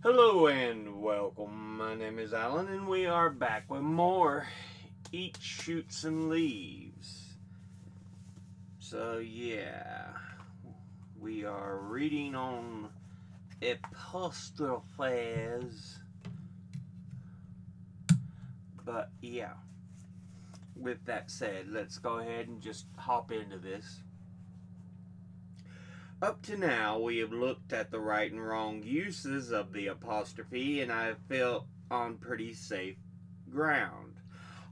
Hello and welcome. My name is Alan, and we are back with more Eat Shoots and Leaves. So, yeah, we are reading on Apostrophes. But, yeah, with that said, let's go ahead and just hop into this. Up to now, we have looked at the right and wrong uses of the apostrophe, and I have felt on pretty safe ground.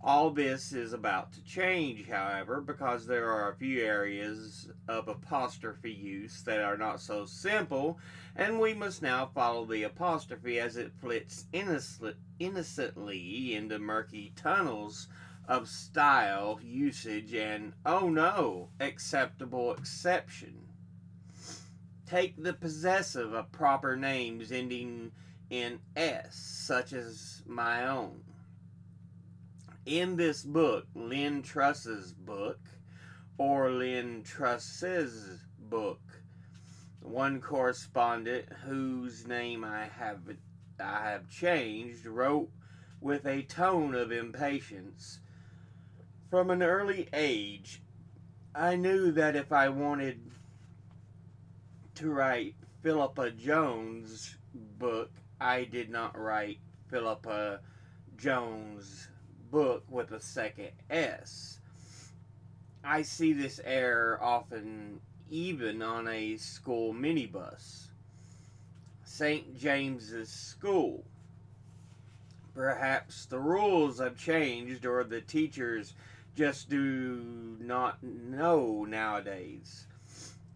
All this is about to change, however, because there are a few areas of apostrophe use that are not so simple, and we must now follow the apostrophe as it flits innocently into murky tunnels of style, usage, and, oh no, acceptable exception. Take the possessive of proper names ending in S, such as my own. In this book, Lynn Truss's book, or Lynn Truss's book, one correspondent whose name I have changed wrote with a tone of impatience. From an early age, I knew that if I wanted to write Philippa Jones' book, I did not write Philippa Jones' book with a second S. I see this error often even on a school minibus. St. James's School. Perhaps the rules have changed or the teachers just do not know nowadays.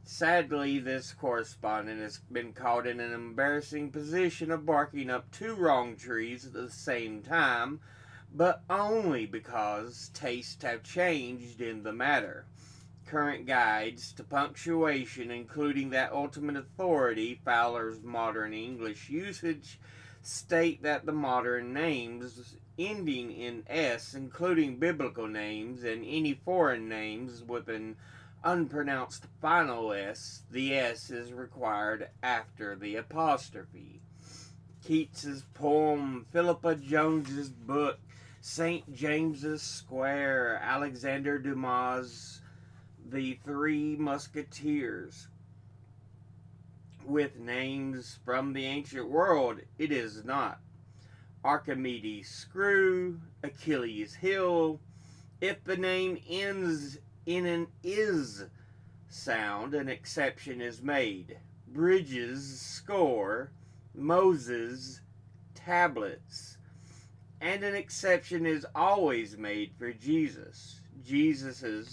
Sadly, this correspondent has been caught in an embarrassing position of barking up two wrong trees at the same time, but only because tastes have changed in the matter. Current guides to punctuation, including that ultimate authority, Fowler's Modern English Usage, state that the modern names ending in S, including biblical names and any foreign names with an unpronounced final S, the S is required after the apostrophe. Keats's poem, Philippa Jones's book, St. James's Square, Alexander Dumas' The Three Musketeers, with names from the ancient world, it is not. Archimedes' Screw, Achilles' Hill. If the name ends in an is sound, an exception is made. Bridges' Score, Moses' Tablets. And an exception is always made for Jesus'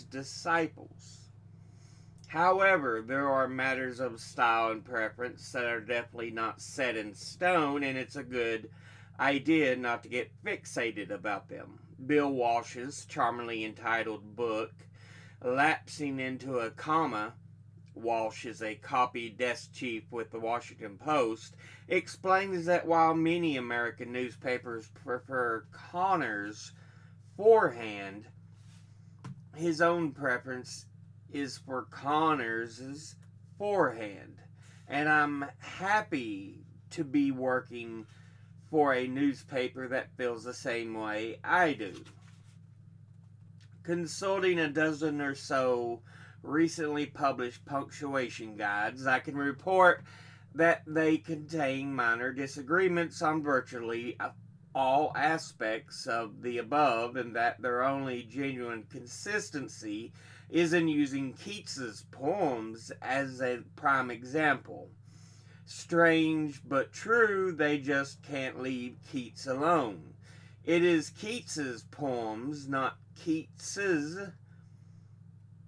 disciples. However, there are matters of style and preference that are definitely not set in stone, and it's a good idea not to get fixated about them. Bill Walsh's charmingly entitled book, Lapsing into a Comma, Walsh is a copy desk chief with the Washington Post, explains that while many American newspapers prefer Connor's forehand, his own preference is for Connor's forehand. And I'm happy to be working for a newspaper that feels the same way I do. Consulting a dozen or so recently published punctuation guides, I can report that they contain minor disagreements on virtually all aspects of the above, and that their only genuine consistency is in using Keats's poems as a prime example. Strange but true, they just can't leave Keats alone. It is Keats's poems, not Keats's,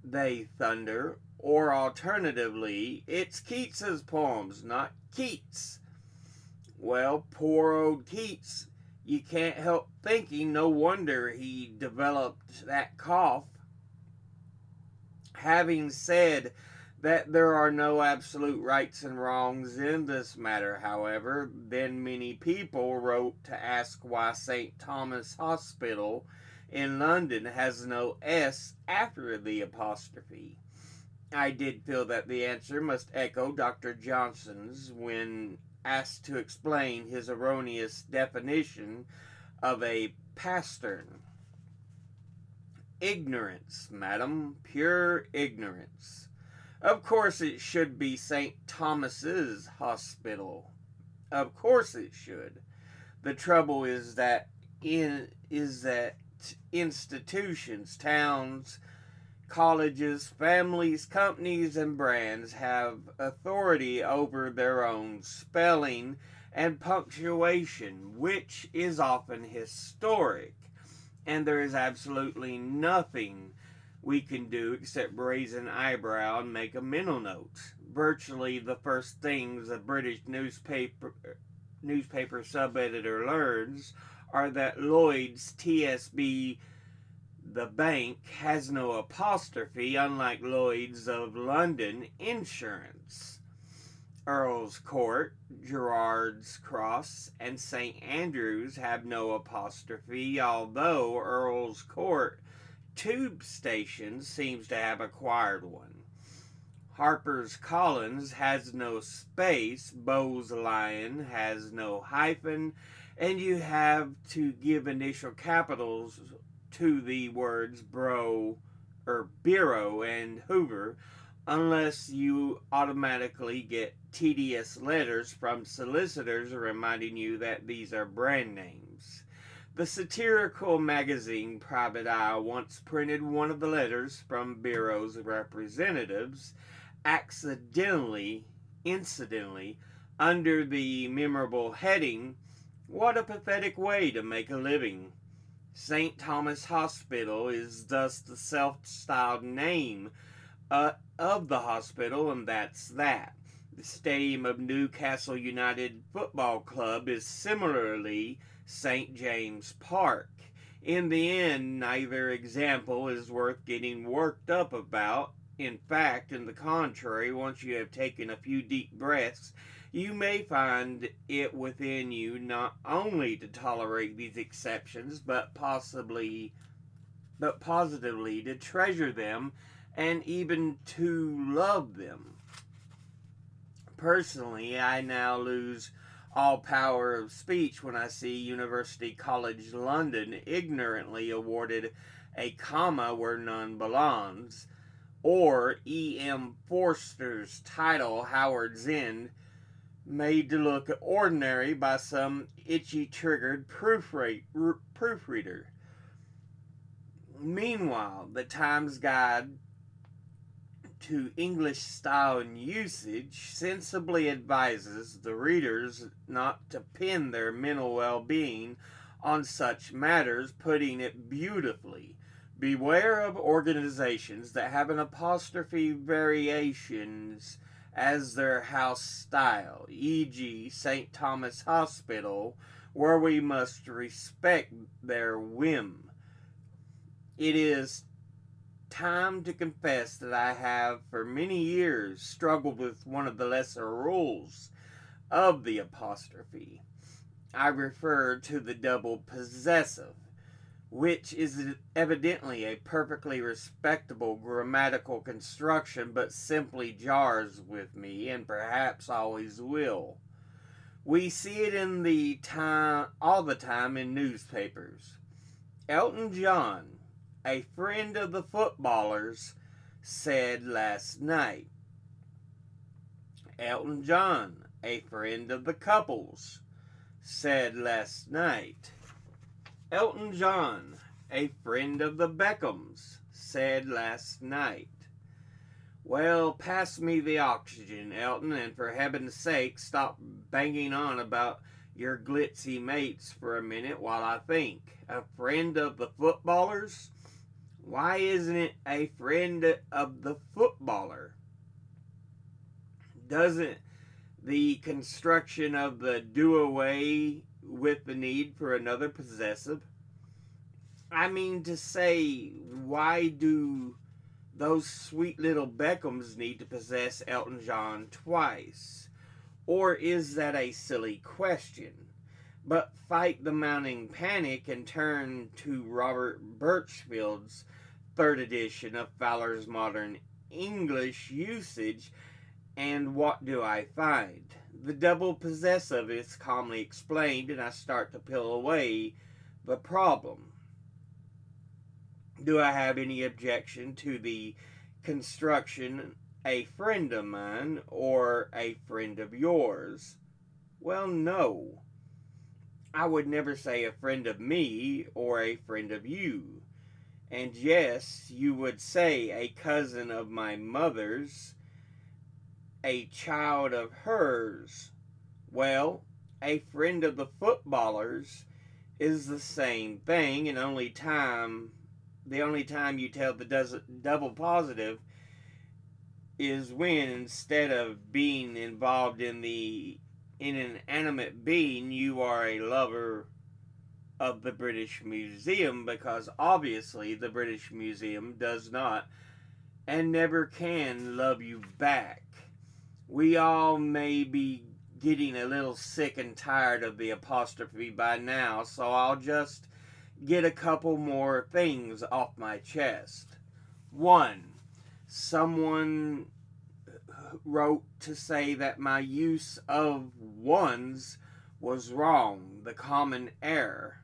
they thunder, or alternatively, it's Keats's poems, not Keats. Well, poor old Keats, you can't help thinking no wonder he developed that cough. Having said that there are no absolute rights and wrongs in this matter, however, then many people wrote to ask why St. Thomas Hospital in London has no S after the apostrophe. I did feel that the answer must echo Dr. Johnson's when asked to explain his erroneous definition of a pastern. Ignorance, madam, pure ignorance. Of course it should be St. Thomas's Hospital. Of course it should. The trouble is that institutions, towns, colleges, families, companies, and brands have authority over their own spelling and punctuation, which is often historic, and there is absolutely nothing we can do except raise an eyebrow and make a mental note. Virtually the first things a British newspaper sub-editor learns are that Lloyd's TSB, the bank, has no apostrophe, unlike Lloyd's of London Insurance. Earl's Court, Gerrard's Cross, and St. Andrews have no apostrophe, although Earl's Court tube station seems to have acquired one. Harper's Collins has no space, Bowes Lyon has no hyphen, and you have to give initial capitals to the words Bureau and Hoover, unless you automatically get tedious letters from solicitors reminding you that these are brand names. The satirical magazine Private Eye once printed one of the letters from Bureau's representatives incidentally, under the memorable heading, "What a pathetic way to make a living." St. Thomas Hospital is thus the self-styled name of the hospital, and that's that. The stadium of Newcastle United Football Club is similarly St. James Park. In the end, neither example is worth getting worked up about. In fact, in the contrary, once you have taken a few deep breaths, you may find it within you not only to tolerate these exceptions, but positively to treasure them and even to love them. Personally, I now lose all power of speech when I see University College London ignorantly awarded a comma where none belongs, or E.M. Forster's title, Howard's End, made to look ordinary by some itchy-triggered proofreader. Meanwhile, the Times Guide to English Style and Usage sensibly advises the readers not to pin their mental well-being on such matters, putting it beautifully. Beware of organizations that have an apostrophe variations as their house style, e.g. St. Thomas Hospital, where we must respect their whim. It is time to confess that I have for many years struggled with one of the lesser rules of the apostrophe. I refer to the double possessive, which is evidently a perfectly respectable grammatical construction, but simply jars with me, and perhaps always will. We see it all the time in newspapers. Elton John, a friend of the footballers, said last night. Elton John, a friend of the couples, said last night. Elton John, a friend of the Beckhams, said last night. Well, pass me the oxygen, Elton, and for heaven's sake, stop banging on about your glitzy mates for a minute while I think. A friend of the footballers? Why isn't it a friend of the footballer? Doesn't the construction of the do away with the need for another possessive? I mean to say, why do those sweet little Beckhams need to possess Elton John twice? Or is that a silly question? But fight the mounting panic and turn to Robert Birchfield's third edition of Fowler's Modern English Usage, and what do I find? The double possessive is calmly explained, and I start to peel away the problem. Do I have any objection to the construction a friend of mine or a friend of yours? Well, no. I would never say a friend of me or a friend of you. And yes, you would say a cousin of my mother's, a child of hers. Well, a friend of the footballers is the same thing, and the only time you tell the double positive is when, instead of being involved in an animate being, you are a lover of the British Museum, because obviously the British Museum does not and never can love you back. We all may be getting a little sick and tired of the apostrophe by now, so I'll just get a couple more things off my chest. 1. Someone wrote to say that my use of ones was wrong, the common error,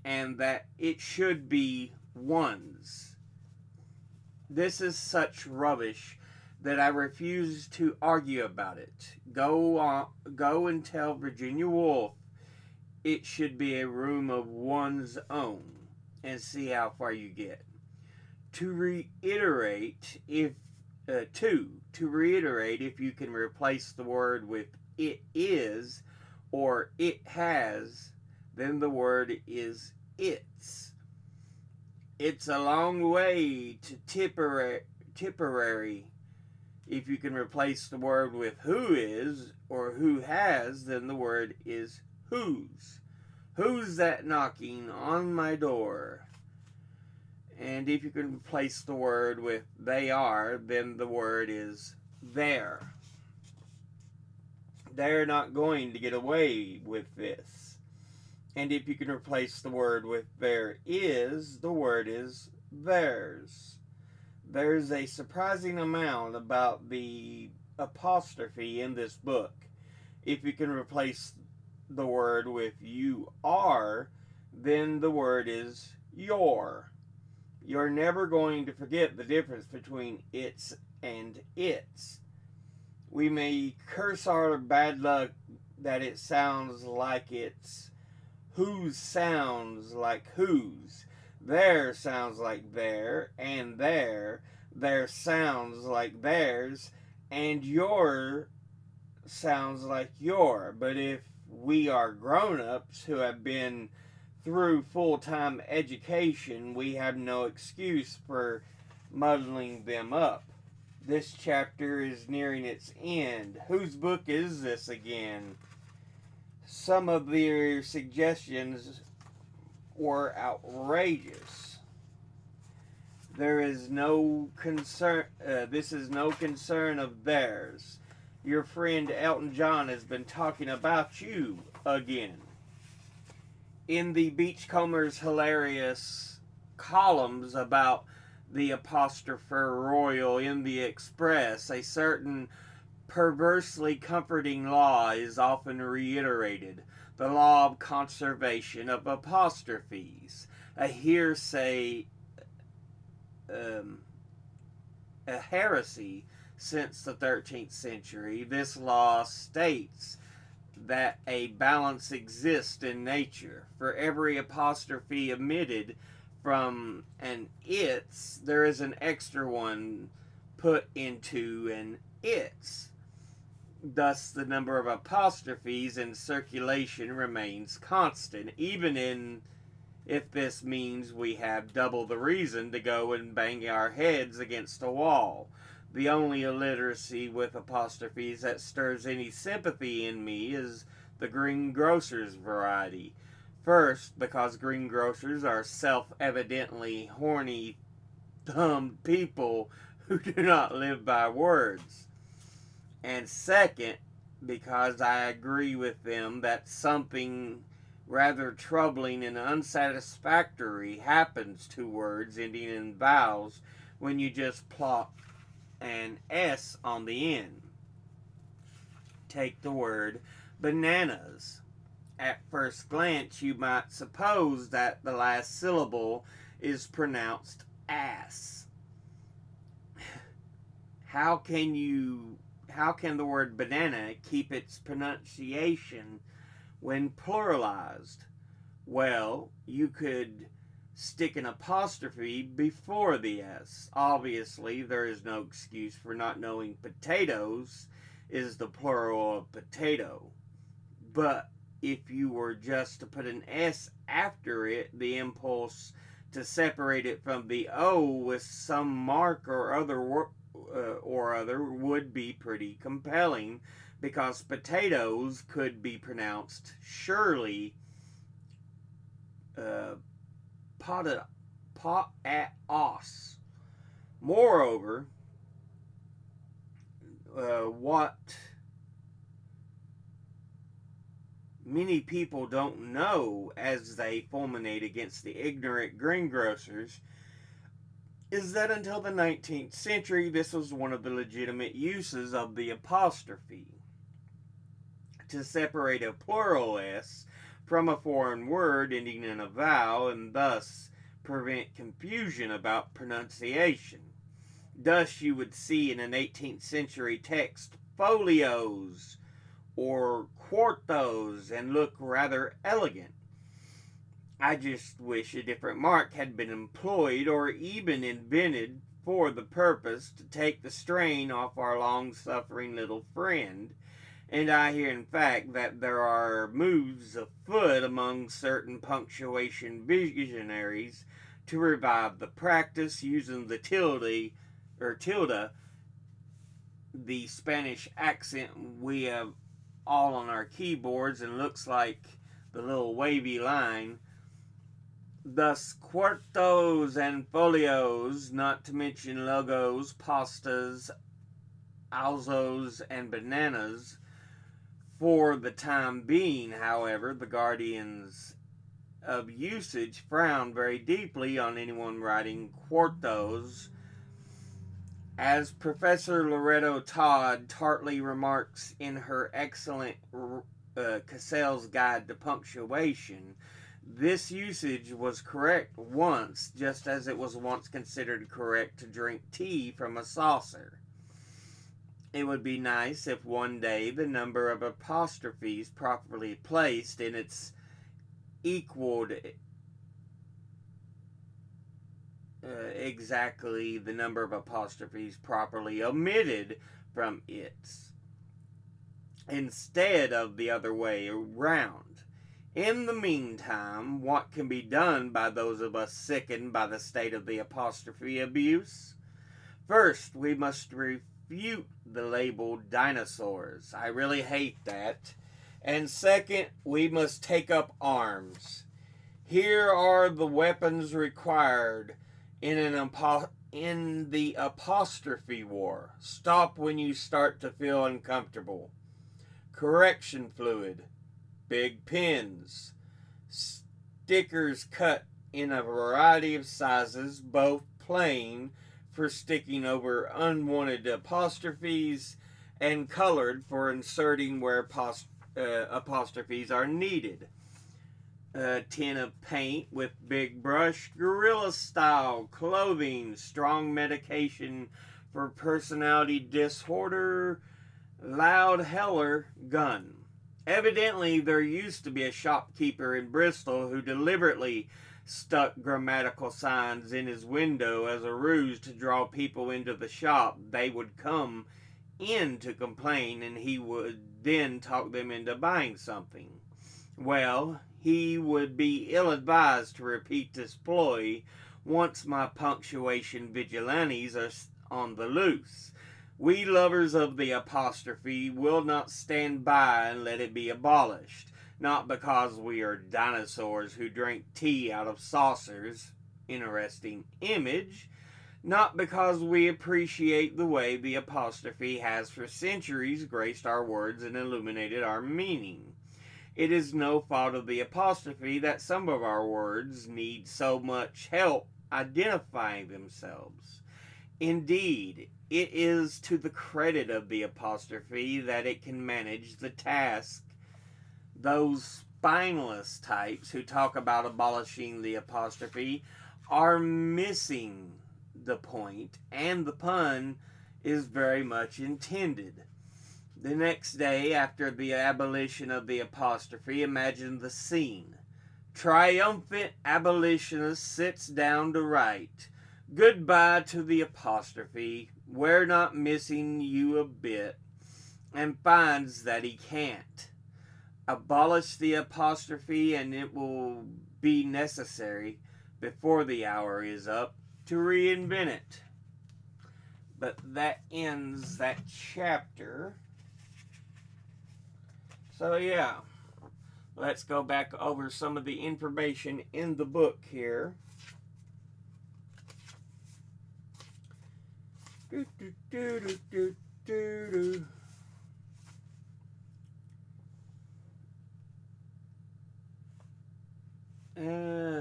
and that it should be ones. This is such rubbish that I refuse to argue about it. Go and tell Virginia Woolf it should be a room of one's own, and see how far you get. To reiterate, if you can replace the word with it is or it has, then the word is its. It's a long way to Tipperary. If you can replace the word with who is or who has, then the word is whose. Who's that knocking on my door? And if you can replace the word with they are, then the word is their. They're not going to get away with this. And if you can replace the word with there is, the word is theirs. There's a surprising amount about the apostrophe in this book. If you can replace the word with you are, then the word is your. You're never going to forget the difference between its and its. We may curse our bad luck that it sounds like its, whose sounds like whose, their sounds like their, and their sounds like theirs, and your sounds like your. But if we are grown-ups who have been through full-time education, we have no excuse for muddling them up. This chapter is nearing its end. Whose book is this again? Some of their suggestions were outrageous. This is no concern of theirs. Your friend Elton John has been talking about you again. In the Beachcombers' hilarious columns about the Apostrophe Royal in the Express, a certain perversely comforting law is often reiterated: the law of conservation of apostrophes, a heresy since the 13th century. This law states that a balance exists in nature. For every apostrophe omitted from an its, there is an extra one put into an its. Thus, the number of apostrophes in circulation remains constant, even if this means we have double the reason to go and bang our heads against a wall. The only illiteracy with apostrophes that stirs any sympathy in me is the greengrocer's variety. First, because greengrocers are self-evidently horny-thumbed people who do not live by words. And second, because I agree with them that something rather troubling and unsatisfactory happens to words ending in vowels when you just plop an S on the end. Take the word bananas. At first glance, you might suppose that the last syllable is pronounced ass. How can the word banana keep its pronunciation when pluralized? Well, you could stick an apostrophe before the S. Obviously, there is no excuse for not knowing potatoes is the plural of potato. But if you were just to put an S after it, the impulse to separate it from the O with some mark or other would be pretty compelling, because potatoes could be pronounced surely pot-at-os. Moreover, what many people don't know as they fulminate against the ignorant greengrocers is that until the 19th century, this was one of the legitimate uses of the apostrophe, to separate a plural S from a foreign word ending in a vowel and thus prevent confusion about pronunciation. Thus, you would see in an 18th century text folios or quartos and look rather elegant. I just wish a different mark had been employed or even invented for the purpose to take the strain off our long-suffering little friend. And I hear, in fact, that there are moves afoot among certain punctuation visionaries to revive the practice using the tilde, the Spanish accent we have all on our keyboards and looks like the little wavy line. Thus, quartos and folios, not to mention logos, pastas, alzos, and bananas. For the time being, however, the guardians of usage frown very deeply on anyone writing quartos. As Professor Loretto Todd tartly remarks in her excellent Cassell's Guide to Punctuation, this usage was correct once, just as it was once considered correct to drink tea from a saucer. It would be nice if one day the number of apostrophes properly placed in its equaled exactly the number of apostrophes properly omitted from its, instead of the other way around. In the meantime, what can be done by those of us sickened by the state of the apostrophe abuse? First, we must refute the label dinosaurs. I really hate that. And second, we must take up arms. Here are the weapons required in the apostrophe war. Stop when you start to feel uncomfortable. Correction fluid. Big pens. Stickers cut in a variety of sizes, both plain for sticking over unwanted apostrophes and colored for inserting where apostrophes are needed. A tin of paint with big brush, gorilla style clothing, strong medication for personality disorder, loud heller gun. Evidently, there used to be a shopkeeper in Bristol who deliberately stuck grammatical signs in his window as a ruse to draw people into the shop. They would come in to complain, and he would then talk them into buying something. Well, he would be ill-advised to repeat this ploy once my punctuation vigilantes are on the loose. We lovers of the apostrophe will not stand by and let it be abolished, not because we are dinosaurs who drink tea out of saucers, interesting image, not because we appreciate the way the apostrophe has for centuries graced our words and illuminated our meaning. It is no fault of the apostrophe that some of our words need so much help identifying themselves. Indeed, it is to the credit of the apostrophe that it can manage the task. Those spineless types who talk about abolishing the apostrophe are missing the point, and the pun is very much intended. The next day, after the abolition of the apostrophe, imagine the scene. Triumphant abolitionist sits down to write. Goodbye to the apostrophe. We're not missing you a bit. And finds that he can't. Abolish the apostrophe, and it will be necessary, before the hour is up, to reinvent it. But that ends that chapter. So, yeah. Let's go back over some of the information in the book here.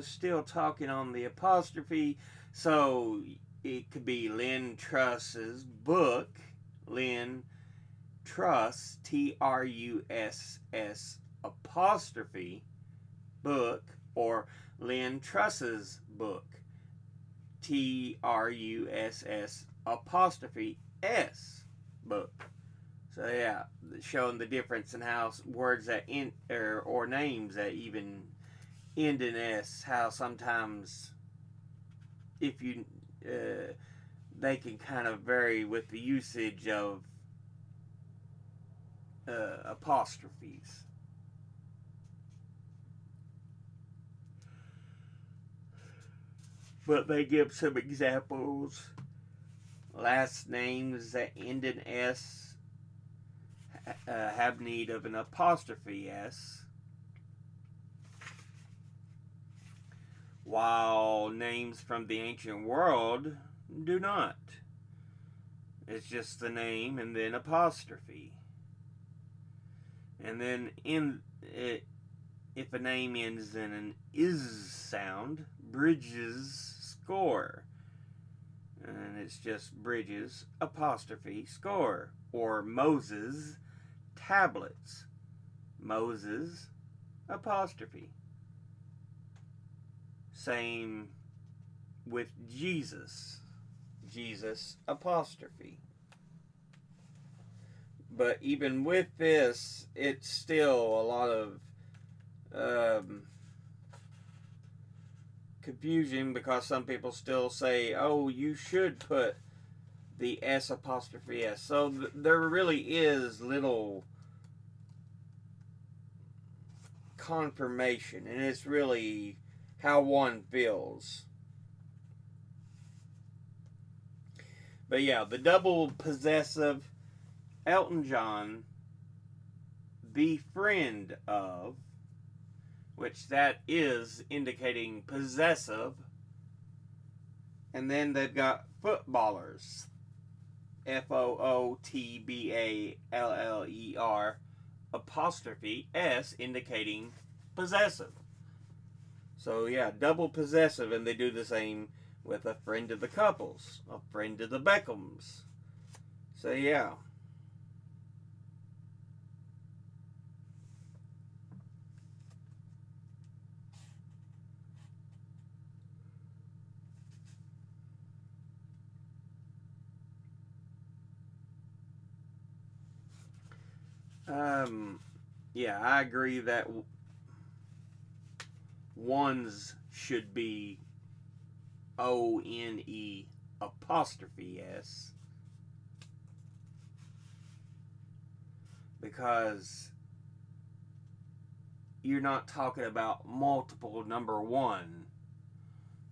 Still talking on the apostrophe. So it could be Lynn Truss's book. Lynn Truss, Truss apostrophe book, or Lynn Truss's book, Truss apostrophe S book. So yeah, showing the difference in how words that end or names that even end in S, how sometimes if you they can kind of vary with the usage of apostrophes. But they give some examples. Last names that end in S have need of an apostrophe S, while names from the ancient world do not. It's just the name and then apostrophe. And then if a name ends in an is sound, Bridges score. And it's just Bridges apostrophe score. Or Moses tablets. Moses apostrophe. Same with Jesus. Jesus apostrophe. But even with this, it's still a lot of confusion, because some people still say, oh, you should put the S apostrophe S. So there really is little confirmation, and it's really how one feels. But yeah, the double possessive, Elton John, the friend of, which that is indicating possessive. And then they've got footballers, Footballer apostrophe S, indicating possessive. So yeah, double possessive, and they do the same with a friend of the couples, a friend of the Beckhams. So yeah. Yeah, I agree that ones should be ONE apostrophe S, because you're not talking about multiple number one.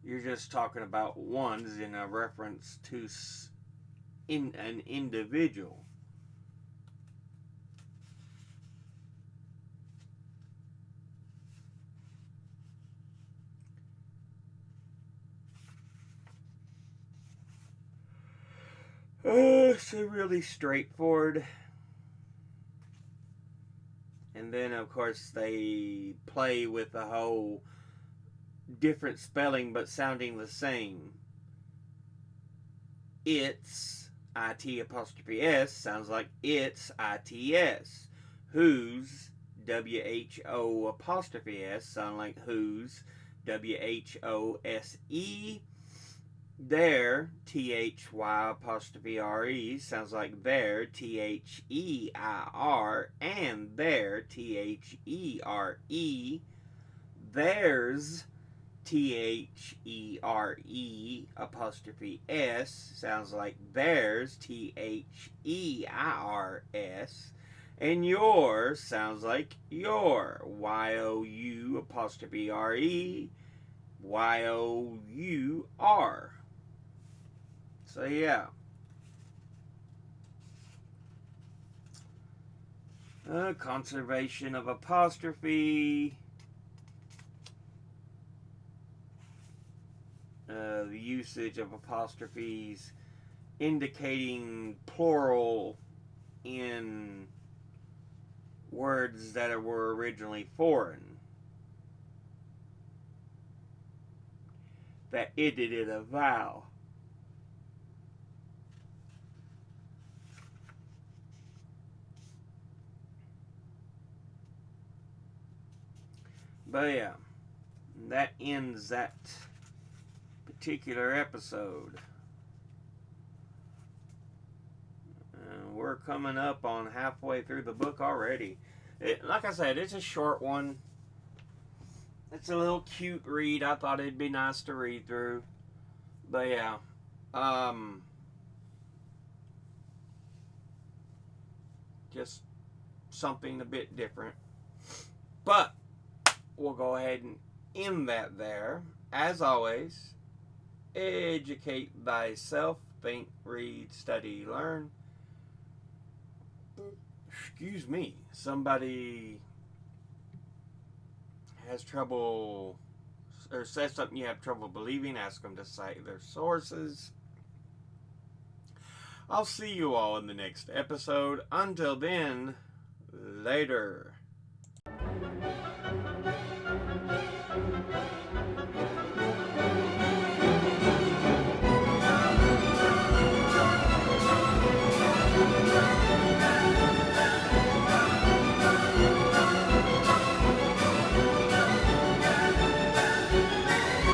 You're just talking about ones in a reference to in an individual. So really straightforward. And then, of course, they play with the whole different spelling but sounding the same. It's, IT apostrophe S, sounds like it's, ITS. Whose, WHO apostrophe S, sound like whose, WHOSE. Their, THY apostrophe RE, sounds like their, THEIR. And their, THERE. Theirs, THERE apostrophe S, sounds like theirs, THEIRS. And yours sounds like your, YOU apostrophe RE, YOUR. So yeah. Conservation of apostrophe. The usage of apostrophes indicating plural in words that were originally foreign, that edited a vowel. But yeah, that ends that particular episode. We're coming up on halfway through the book already. Like I said, it's a short one. It's a little cute read. I thought it'd be nice to read through. But yeah. Just something a bit different. But we'll go ahead and end that there. As always, educate thyself. Think, read, study, learn. Excuse me. Somebody has trouble or says something you have trouble believing, ask them to cite their sources. I'll see you all in the next episode. Until then, later.